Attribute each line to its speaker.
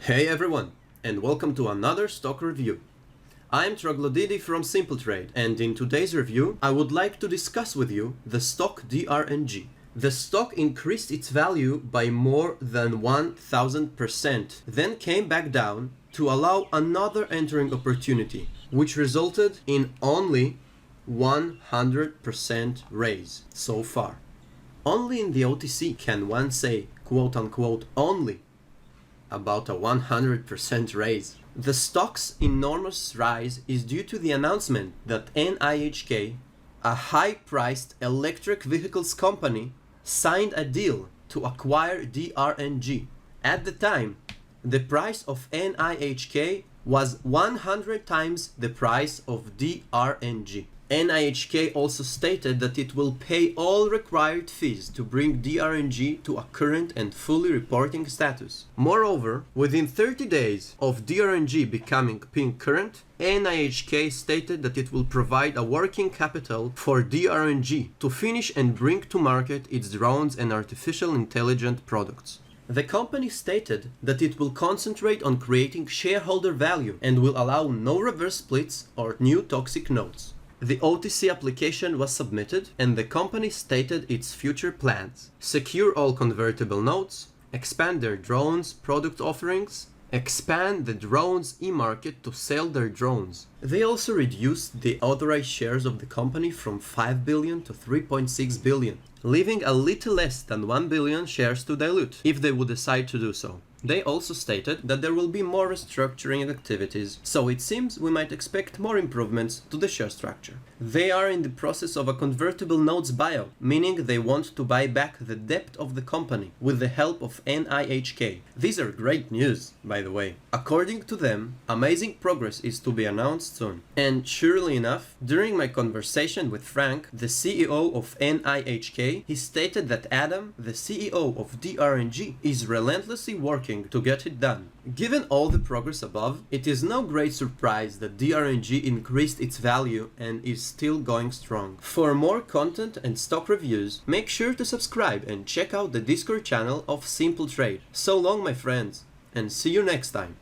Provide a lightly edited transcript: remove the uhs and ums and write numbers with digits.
Speaker 1: Hey everyone, and welcome to another stock review. I'm Troglodyte from Simple Trade, and in today's review, I would like to discuss with you the stock DRNG. The stock increased its value by more than 1000%, then came back down to allow another entering opportunity, which resulted in only 100% raise so far. Only in the OTC can one say, quote unquote, only about a 100% raise. The stock's enormous rise is due to the announcement that NIHK, a high-priced electric vehicles company, signed a deal to acquire DRNG. At the time, the price of NIHK was 100 times the price of DRNG. NIHK also stated that it will pay all required fees to bring DRNG to a current and fully reporting status. Moreover, within 30 days of DRNG becoming pink current, NIHK stated that it will provide a working capital for DRNG to finish and bring to market its drones and artificial intelligence products. The company stated that it will concentrate on creating shareholder value and will allow no reverse splits or new toxic notes. The OTC application was submitted and the company stated its future plans: secure all convertible notes, expand their drones product offerings, expand the drones e-market to sell their drones. They also reduced the authorized shares of the company from 5 billion to 3.6 billion, leaving a little less than 1 billion shares to dilute, if they would decide to do so. They also stated that there will be more restructuring activities, so it seems we might expect more improvements to the share structure. They are in the process of a convertible notes buyout, meaning they want to buy back the debt of the company with the help of NIHK. These are great news, by the way. According to them, amazing progress is to be announced soon. And surely enough, during my conversation with Frank, the CEO of NIHK, he stated that Adam, the CEO of DRNG, is relentlessly working to get it done. Given all the progress above, it is no great surprise that DRNG increased its value and is still going strong. For more content and stock reviews, make sure to subscribe and check out the Discord channel of Simple Trade. So long, my friends, and see you next time.